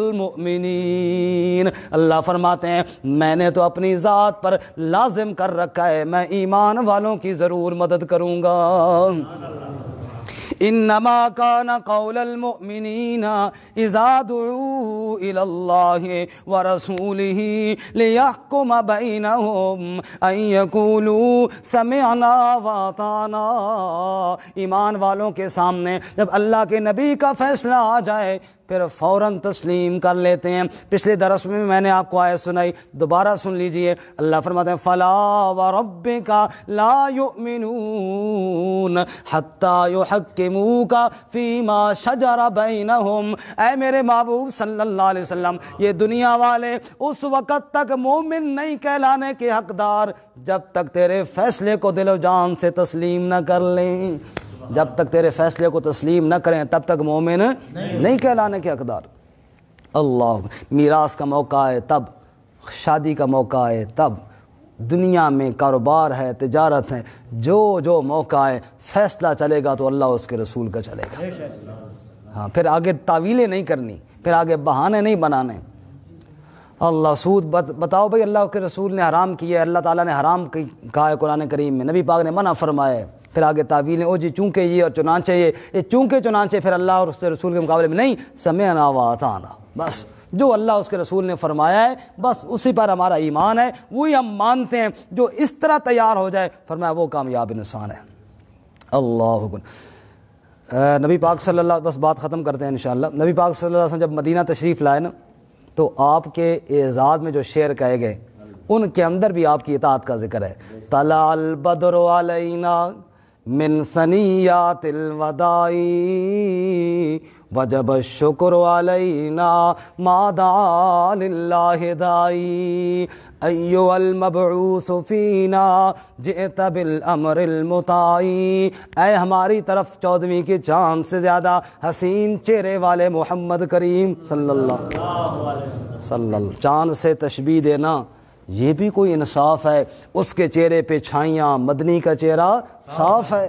الْمُؤْمِنِينَ، اللہ فرماتے ہیں میں نے تو اپنی ذات پر لازم کر رکھا ہے میں ایمان والوں کی ضرور مدد کروں گا۔ انما كان قول المؤمنين اذا دعوا الى الله ورسوله ليحكم بينهم ان يقولوا سمعنا واطعنا، ایمان والوں کے سامنے جب اللہ کے نبی کا فیصلہ آ جائے پھر فوراً تسلیم کر لیتے ہیں۔ پچھلے درس میں نے آپ کو آیت سنائی، دوبارہ سن لیجئے۔ اللہ فرماتے ہیں فَلَا وَرَبِّكَ لَا يُؤْمِنُونَ حَتَّى يُحَكِّمُوكَ فِي مَا شَجَرَ بَيْنَهُمْ، اے میرے محبوب صلی اللہ علیہ وسلم، یہ دنیا والے اس وقت تک مومن نہیں کہلانے کے حقدار جب تک تیرے فیصلے کو دل و جان سے تسلیم نہ کر لیں، جب تک تیرے فیصلے کو تسلیم نہ کریں تب تک مومن نہیں کہلانے کے حقدار۔ اللہ، میراث کا موقع ہے تب، شادی کا موقع ہے تب، دنیا میں کاروبار ہے، تجارت ہے، جو موقع ہے فیصلہ چلے گا تو اللہ اس کے رسول کا چلے گا۔ ہاں، پھر آگے تعویلیں نہیں کرنی، پھر آگے بہانے نہیں بنانے۔ اللہ سود بتاؤ بھائی، اللہ کے رسول نے حرام کیا ہے، اللہ تعالیٰ نے حرام کہا ہے قرآن کریم میں، نبی پاک نے منع فرمایا ہے، پھر آگے تعویلیں، او جی چونکہ یہ اور چنانچہ یہ چونکہ چنانچہ، پھر اللہ اور اس کے رسول کے مقابلے میں نہیں، سمعنا واطعنا، بس جو اللہ اس کے رسول نے فرمایا ہے بس اسی پر ہمارا ایمان ہے، وہی ہم مانتے ہیں۔ جو اس طرح تیار ہو جائے فرمایا وہ کامیاب انسان ہے۔ اللہ اکبر۔ نبی پاک صلی اللہ، بس بات ختم کرتے ہیں انشاءاللہ۔ نبی پاک صلی اللہ علیہ وسلم جب مدینہ تشریف لائے نا تو آپ کے اعزاز میں جو شعر کہے گئے ان کے اندر بھی آپ کی اطاعت کا ذکر ہے۔ طلع البدر علینا من ثنیات الوداع وجب الشکر علینا ما دعا للہ داعی ایھا المبعوث فینا جئت بالامر المطاع، اے ہماری طرف 14ویں کے چاند سے زیادہ حسین چہرے والے محمد کریم صلی اللہ علیہ وسلم، چاند سے تشبیہ دینا یہ بھی کوئی انصاف ہے؟ اس کے چہرے پہ چھائیاں، مدنی کا چہرہ صاف ہے،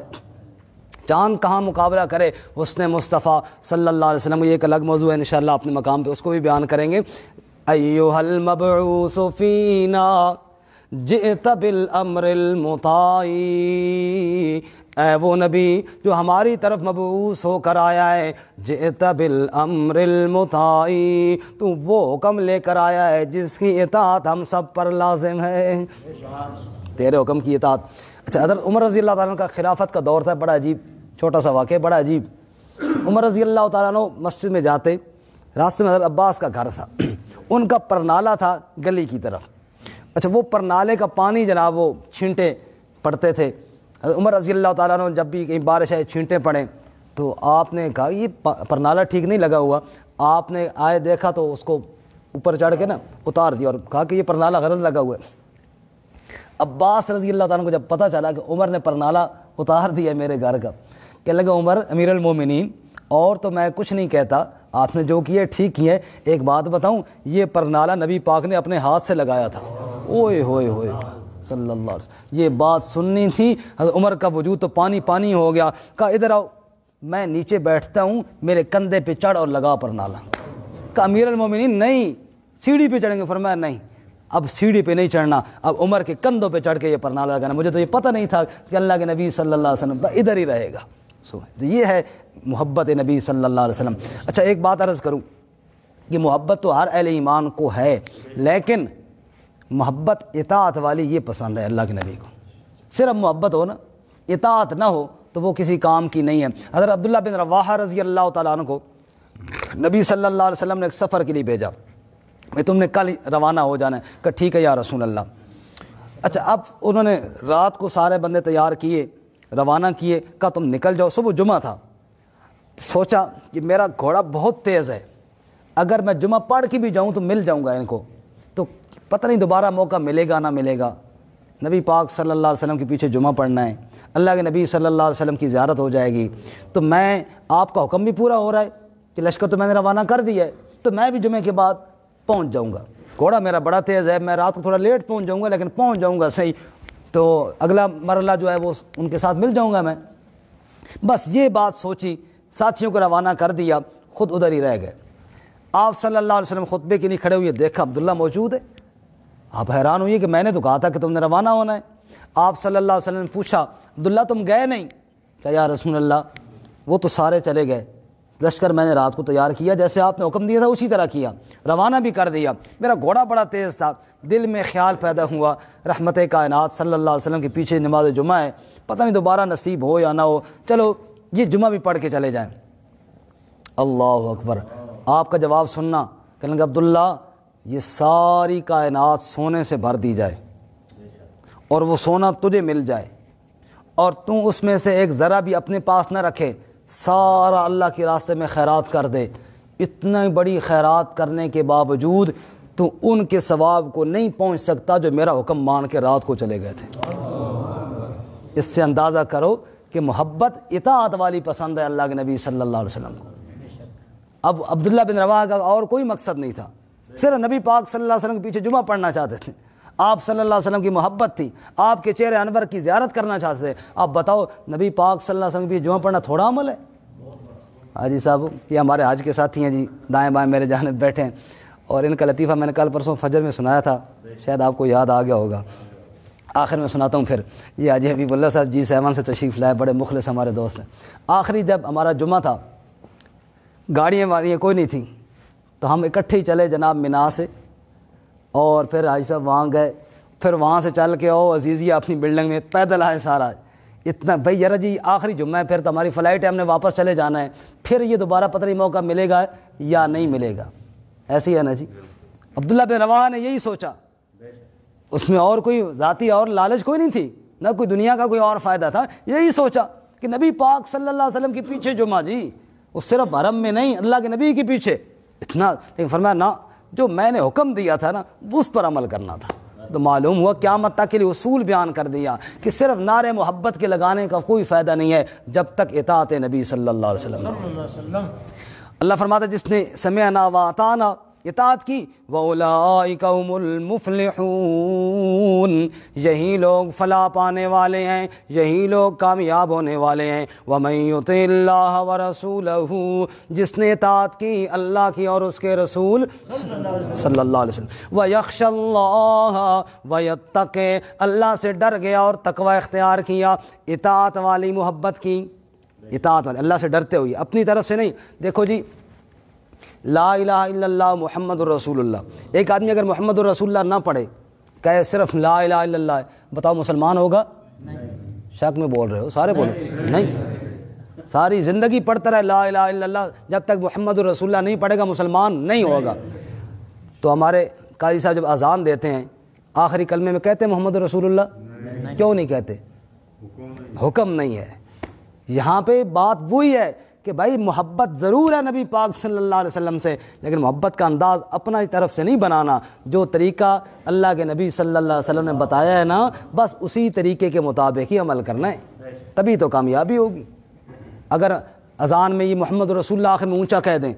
چاند کہاں مقابلہ کرے حسن مصطفیٰ صلی اللہ علیہ وسلم۔ یہ ایک الگ موضوع ہے انشاءاللہ، اپنے مقام پہ اس کو بھی بیان کریں گے۔ ایھا المبعوث فینا جئت بالامر المطاع، اے وہ نبی جو ہماری طرف مبعوث ہو کر آیا ہے، جئت بالامر المطاع، تو وہ حکم لے کر آیا ہے جس کی اطاعت ہم سب پر لازم ہے، تیرے حکم کی اطاعت۔ اچھا، حضرت عمر رضی اللہ تعالیٰ عنہ کا خلافت کا دور تھا، بڑا عجیب چھوٹا سا واقعہ، بڑا عجیب۔ عمر رضی اللہ تعالیٰ عنہ مسجد میں جاتے، راستے میں حضرت عباس کا گھر تھا، ان کا پرنالہ تھا گلی کی طرف۔ اچھا، وہ پرنالے کا پانی جناب وہ چھینٹے پڑتے تھے۔ عمر رضی اللہ تعالیٰ عنہ جب بھی کہیں بارش آئے چھینٹے پڑیں تو آپ نے کہا یہ پرنالہ ٹھیک نہیں لگا ہوا، آپ نے آئے دیکھا تو اس کو اوپر چڑھ کے نا اتار دیا اور کہا کہ یہ پرنالہ غلط لگا ہوا ہے۔ عباس رضی اللہ تعالیٰ کو جب پتہ چلا کہ عمر نے پرنالہ اتار دیا میرے گھر کا، کہنے لگا عمر امیر المومنین اور تو میں کچھ نہیں کہتا، آپ نے جو کیا ٹھیک کیا ہے، ایک بات بتاؤں، یہ پرنالہ نبی پاک نے اپنے ہاتھ سے لگایا تھا۔ اوئے ہوئے ہوئے صلی اللہ علیہ وسلم، یہ بات سننی تھی، حضرت عمر کا وجود تو پانی پانی ہو گیا، کہا ادھر آؤ، میں نیچے بیٹھتا ہوں، میرے کندھے پہ چڑھ اور لگا پرنالہ۔ کہا امیر المومنین نہیں، سیڑھی پہ چڑھیں گے؟ فرمایا نہیں، اب سیڑھی پہ نہیں چڑھنا، اب عمر کے کندھوں پہ چڑھ کے یہ پرنالہ لگانا، مجھے تو یہ پتہ نہیں تھا کہ اللہ کے نبی صلی اللہ علیہ وسلم ادھر ہی رہے گا۔ تو یہ ہے محبت نبی صلی اللہ علیہ وسلم۔ اچھا ایک بات عرض کروں کہ محبت تو ہر اہل ایمان کو ہے، لیکن محبت اطاعت والی یہ پسند ہے اللہ کے نبی کو۔ صرف محبت ہو نا، اطاعت نہ ہو تو وہ کسی کام کی نہیں ہے۔ حضرت عبداللہ بن رواحہ رضی اللہ تعالیٰ عنہ کو نبی صلی اللہ علیہ وسلم نے ایک سفر کے لیے بھیجا، میں تم نے کل روانہ ہو جانا ہے، کہا ٹھیک ہے یا رسول اللہ۔ اچھا اب انہوں نے رات کو سارے بندے تیار کیے، روانہ کیے، کہا تم نکل جاؤ۔ صبح جمعہ تھا، سوچا کہ میرا گھوڑا بہت تیز ہے، اگر میں جمعہ پڑھ کے بھی جاؤں تو مل جاؤں گا ان کو، تو پتہ نہیں دوبارہ موقع ملے گا نہ ملے گا۔ نبی پاک صلی اللہ علیہ وسلم کے پیچھے جمعہ پڑھنا ہے، اللہ کے نبی صلی اللہ علیہ وسلم کی زیارت ہو جائے گی، تو میں آپ کا حکم بھی پورا ہو رہا ہے کہ لشکر تو میں نے روانہ کر دیا ہے، تو میں بھی جمعے کے بعد پہنچ جاؤں گا۔ گھوڑا میرا بڑا تیز ہے، میں رات کو تھوڑا لیٹ پہنچ جاؤں گا لیکن پہنچ جاؤں گا صحیح، تو اگلا مرحلہ جو ہے وہ ان کے ساتھ مل جاؤں گا میں۔ بس یہ بات سوچی، ساتھیوں کو روانہ کر دیا، خود ادھر ہی رہ گئے۔ آپ صلی اللہ علیہ وسلم خطبے کے لیے کھڑے ہوئے، دیکھا عبداللہ موجود ہے، آپ حیران ہوئے کہ میں نے تو کہا تھا کہ تم نے روانہ ہونا ہے۔ آپ صلی اللہ علیہ وسلم نے پوچھا عبداللہ تم گئے نہیں؟ کہا یا رسول اللہ وہ تو سارے چلے گئے، لشکر میں نے رات کو تیار کیا، جیسے آپ نے حکم دیا تھا اسی طرح کیا، روانہ بھی کر دیا، میرا گھوڑا بڑا تیز تھا، دل میں خیال پیدا ہوا رحمت کائنات صلی اللہ علیہ وسلم کے پیچھے نماز جمعہ ہے، پتہ نہیں دوبارہ نصیب ہو یا نہ ہو، چلو یہ جمعہ بھی پڑھ کے چلے جائیں۔ اللہ اکبر، آپ کا جواب سننا، کہنے لگا عبداللہ یہ ساری کائنات سونے سے بھر دی جائے اور وہ سونا تجھے مل جائے اور تو اس میں سے ایک ذرا بھی اپنے پاس نہ رکھے، سارا اللہ کے راستے میں خیرات کر دے، اتنا بڑی خیرات کرنے کے باوجود تو ان کے ثواب کو نہیں پہنچ سکتا جو میرا حکم مان کے رات کو چلے گئے تھے۔ اس سے اندازہ کرو کہ محبت اطاعت والی پسند ہے اللہ کے نبی صلی اللہ علیہ وسلم کو۔ اب عبداللہ بن رواحہ کا اور کوئی مقصد نہیں تھا، صرف نبی پاک صلی اللہ علیہ وسلم کے پیچھے جمعہ پڑھنا چاہتے تھے، آپ صلی اللہ علیہ وسلم کی محبت تھی، آپ کے چہرے انور کی زیارت کرنا چاہتے تھے۔ آپ بتاؤ نبی پاک صلی اللہ علیہ وسلم کے پیچھے جمعہ پڑھنا تھوڑا عمل ہے؟ حاجی صاحب یہ ہمارے حج کے ساتھی ہیں جی، دائیں بائیں میرے جانب بیٹھے ہیں، اور ان کا لطیفہ میں نے کل پرسوں فجر میں سنایا تھا، شاید آپ کو یاد آ گیا ہوگا، آخر میں سناتا ہوں۔ پھر یہ حاجی حبیب اللہ صاحب جی سیون سے تشریف لائے، بڑے مخلص ہمارے دوست ہیں۔ آخری جب ہمارا جمعہ تھا، گاڑیاں واڑیاں کوئی نہیں تھیں، تو ہم اکٹھے ہی چلے جناب مینا سے، اور پھر حاجی صاحب وہاں گئے، پھر وہاں سے چل کے آؤ عزیزیہ اپنی بلڈنگ میں، پیدل آئے سارا، اتنا بھائی یار جی آخری جمعہ ہے، پھر تو ہماری فلائٹ ہے، ہم نے واپس چلے جانا ہے، پھر یہ دوبارہ پتہ نہیں موقع ملے گا یا نہیں ملے گا، ایسے ہی ہے نا جی۔ عبداللہ بن رواحہ نے یہی سوچا، اس میں اور کوئی ذاتی اور لالچ کوئی نہیں تھی، نہ کوئی دنیا کا کوئی اور فائدہ تھا، یہی سوچا کہ نبی پاک صلی اللہ علیہ وسلم کے پیچھے جمعہ جی، وہ صرف حرم میں نہیں، اللہ کے نبی کے پیچھے اتنا، لیکن فرمایا نہ، جو میں نے حکم دیا تھا نا اس پر عمل کرنا تھا۔ تو معلوم ہوا قیامت تک کے لیے اصول بیان کر دیا کہ صرف نعرے محبت کے لگانے کا کوئی فائدہ نہیں ہے جب تک اطاعت نبی صلی اللہ علیہ وسلم۔ اللہ فرماتا ہے جس نے سمعنا و اطعنا اطاعت کی، وَأُولَٰئِكَ هُمُ الْمُفْلِحُونَ، یہی لوگ فلاح پانے والے ہیں، یہی لوگ کامیاب ہونے والے ہیں۔ وَمَن يُطِعِ اللَّهَ وَرَسُولَهُ، جس نے اطاعت کی اللہ کی اور اس کے رسول صلی اللہ علیہ وسلم، وَيَخْشَ اللَّهَ وَيَتَّقِ، اللہ سے ڈر گیا اور تقوی اختیار کیا، اطاعت والی محبت کی، اطاعت والی اللہ سے ڈرتے ہوئے، اپنی طرف سے نہیں۔ دیکھو جی لا الہ الا اللہ محمد الرسول اللہ، ایک آدمی اگر محمد الرسول اللہ نہ پڑھے، کہے صرف لا الہ الا اللہ ہے، بتاؤ مسلمان ہوگا؟ شک میں بول رہے ہو سارے، بولو نہیں، ساری زندگی پڑھتا رہے لا الہ الا اللہ، جب تک محمد الرسول اللہ نہیں پڑھے گا مسلمان نہیں ہوگا۔ تو ہمارے قاضی صاحب جب اذان دیتے ہیں آخری کلمے میں کہتے ہیں محمد الرسول اللہ؟ کیوں نہیں کہتے؟ حکم نہیں ہے۔ یہاں پہ بات وہی ہے کہ بھائی محبت ضرور ہے نبی پاک صلی اللہ علیہ وسلم سے، لیکن محبت کا انداز اپنا طرف سے نہیں بنانا، جو طریقہ اللہ کے نبی صلی اللہ علیہ وسلم نے بتایا ہے نا بس اسی طریقے کے مطابق ہی عمل کرنا ہے، تبھی تو کامیابی ہوگی۔ اگر اذان میں یہ محمد رسول اللہ آخر میں اونچا کہہ دیں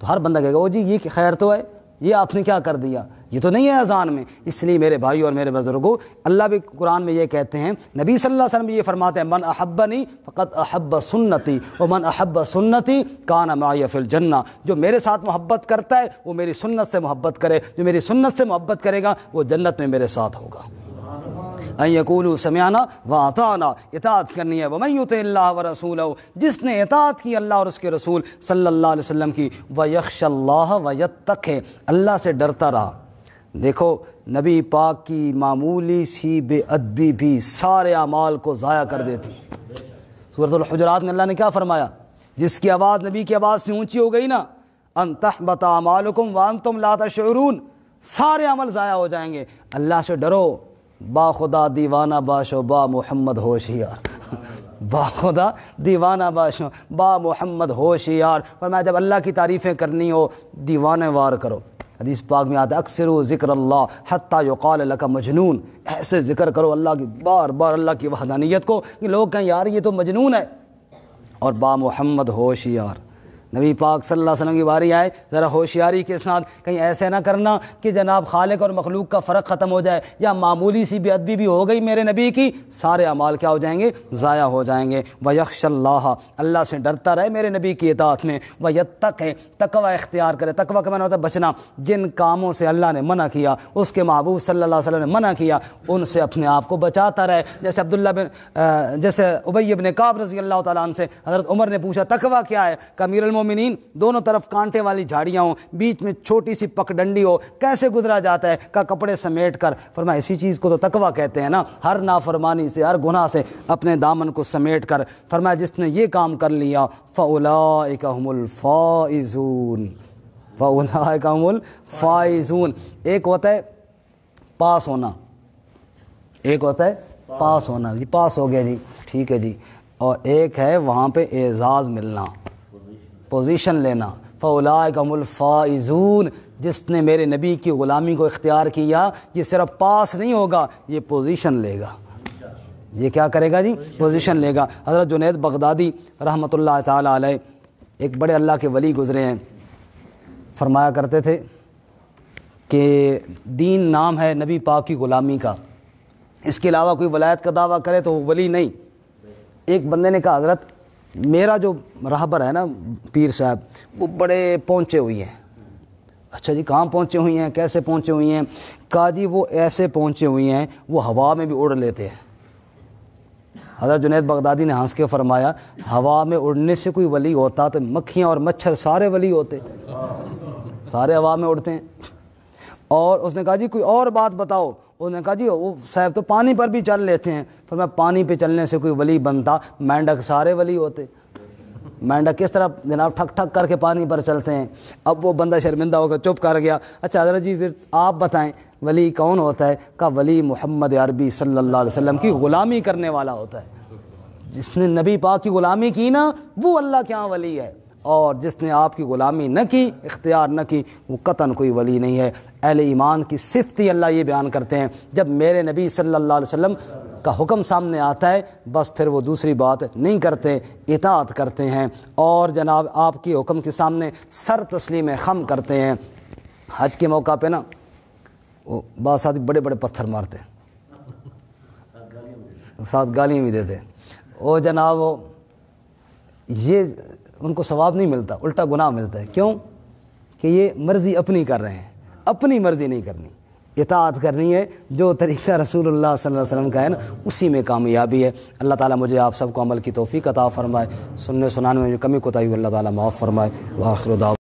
تو ہر بندہ کہے گا او جی یہ خیر تو ہے، یہ آپ نے کیا کر دیا، یہ تو نہیں ہے اذان میں۔ اس لیے میرے بھائی اور میرے بزرگوں، اللہ بھی قرآن میں یہ کہتے ہیں، نبی صلی اللہ علیہ وسلم بھی یہ فرماتے ہیں، من احبنی فقد احب سنتی ومن احب سنتی کان معی فی الجنہ، جو میرے ساتھ محبت کرتا ہے وہ میری سنت سے محبت کرے، جو میری سنت سے محبت کرے گا وہ جنت میں میرے ساتھ ہوگا۔ ان یقولوا سمعنا واطعنا، اطاعت کرنی ہے، ومن یطع اللہ ورسولہ، جس نے اطاعت کی اللہ اور اس کے رسول صلی اللہ علیہ وسلم کی، ویخشى اللہ ویتقی، اللہ سے ڈرتا رہا۔ دیکھو نبی پاک کی معمولی سی بے ادبی بھی سارے اعمال کو ضائع کر دیتی۔ سورۃ الحجرات میں اللہ نے کیا فرمایا، جس کی آواز نبی کی آواز سے اونچی ہو گئی نا، ان تحبط اعمالکم وانتم لا تشعرون، سارے عمل ضائع ہو جائیں گے۔ اللہ سے ڈرو، با خدا دیوانہ باشو با محمد ہوشیار، با خدا دیوانہ باشو با محمد ہوشیار۔ فرمایا جب اللہ کی تعریفیں کرنی ہو دیوانے وار کرو۔ حدیث پاک میں آتا ہے اکثروا ذکر اللہ حتی یقال لک مجنون، ایسے ذکر کرو اللہ کی، بار بار اللہ کی وحدانیت کو کہ لوگ کہیں یار یہ تو مجنون ہے۔ اور با محمد ہوشیار، نبی پاک صلی اللہ علیہ وسلم کی باری آئے ذرا ہوشیاری کے ساتھ، کہیں ایسے نہ کرنا کہ جناب خالق اور مخلوق کا فرق ختم ہو جائے، یا معمولی سی بے ادبی بھی ہو گئی میرے نبی کی، سارے اعمال کیا ہو جائیں گے، ضائع ہو جائیں گے۔ وَيَخْشَ اللَّهَ، اللہ سے ڈرتا رہے میرے نبی کی اطاعت میں، وَيَتَّقِ، تقوی اختیار کرے۔ تقوی کا معنی ہوتا ہے بچنا، جن کاموں سے اللہ نے منع کیا، اس کے محبوب صلی اللہ علیہ وسلم نے منع کیا، ان سے اپنے آپ کو بچاتا رہے۔ جیسے ابی بن کعب رضی اللہ تعالیٰ عنہ سے حضرت عمر نے پوچھا تقوی کیا ہے، کہ امیر المومنین دونوں طرف کانٹے والی جھاڑیاں ہوں، بیچ میں چھوٹی سی پگڈنڈی ہو، کیسے گزرا جاتا ہے، کا کپڑے سمیٹ کر۔ فرمایا اسی چیز کو تو تقوی کہتے ہیں نا، ہر نافرمانی سے، ہر گناہ سے اپنے دامن کو سمیٹ کر۔ فرمایا جس نے یہ کام کر لیا فَأُولَٰئِكَ هُمُ الْفَائِزُونَ، فَأُولَٰئِكَ هُمُ الْفَائِزُونَ۔ ایک ہوتا ہے پاس ہونا، ایک ہوتا ہے پاس ہونا، جی پاس ہو گیا جی ٹھیک ہے جی، اور ایک ہے وہاں پہ اعزاز ملنا، پوزیشن لینا۔ فَأُولَٰئِكَ هُمُ الْفَائِزُونَ، جس نے میرے نبی کی غلامی کو اختیار کیا، یہ صرف پاس نہیں ہوگا، یہ پوزیشن لے گا۔ یہ کیا کرے گا جی، پوزیشن لے گا۔ حضرت جنید بغدادی رحمۃ اللہ تعالیٰ علیہ ایک بڑے اللہ کے ولی گزرے ہیں، فرمایا کرتے تھے کہ دین نام ہے نبی پاک کی غلامی کا، اس کے علاوہ کوئی ولایت کا دعویٰ کرے تو وہ ولی نہیں۔ ایک بندے نے کہا حضرت میرا جو راہبر ہے نا پیر صاحب، وہ بڑے پہنچے ہوئی ہیں۔ اچھا جی کہاں پہنچے ہوئی ہیں، کیسے پہنچے ہوئی ہیں؟ کہا جی وہ ایسے پہنچے ہوئی ہیں وہ ہوا میں بھی اڑ لیتے ہیں۔ حضرت جنید بغدادی نے ہنس کے فرمایا ہوا میں اڑنے سے کوئی ولی ہوتا تو مکھیاں اور مچھر سارے ولی ہوتے، سارے ہوا میں اڑتے ہیں۔ اور اس نے کہا جی کوئی اور بات بتاؤ، انہوں نے کہا جی وہ صاحب تو پانی پر بھی چل لیتے ہیں۔ فرمایا پانی پہ چلنے سے کوئی ولی بنتا، مینڈک سارے ولی ہوتے۔ مینڈک کس طرح جناب ٹھک ٹھک کر کے پانی پر چلتے ہیں۔ اب وہ بندہ شرمندہ ہو کر چپ کر گیا۔ اچھا حضرت جی پھر آپ بتائیں ولی کون ہوتا ہے؟ کہا ولی محمد عربی صلی اللہ علیہ وسلم کی غلامی کرنے والا ہوتا ہے۔ جس نے نبی پاک کی غلامی کی نا وہ اللہ کے ہاں ولی ہے، اور جس نے آپ کی غلامی نہ کی، اختیار نہ کی، وہ قطعاً کوئی ولی نہیں ہے۔ اہل ایمان کی صفت ہی اللہ یہ بیان کرتے ہیں، جب میرے نبی صلی اللہ علیہ وسلم کا حکم سامنے آتا ہے بس پھر وہ دوسری بات نہیں کرتے، اطاعت کرتے ہیں، اور جناب آپ کے حکم کے سامنے سر تسلیم خم کرتے ہیں۔ حج کے موقع پہ نا وہ بعض ساتھ بڑے بڑے پتھر مارتے ہیں، ساتھ گالیاں بھی دیتے ہیں، وہ جناب وہ یہ ان کو ثواب نہیں ملتا، الٹا گناہ ملتا ہے۔ کیوں؟ کہ یہ مرضی اپنی کر رہے ہیں، اپنی مرضی نہیں کرنی، اطاعت کرنی ہے، جو طریقہ رسول اللہ صلی اللہ علیہ وسلم کا ہے نا اسی میں کامیابی ہے۔ اللہ تعالیٰ مجھے آپ سب کو عمل کی توفیق عطا فرمائے، سننے سنانے میں جو کمی کوتاہی ہوئی اللہ تعالیٰ معاف فرمائے۔ وآخر دعوانا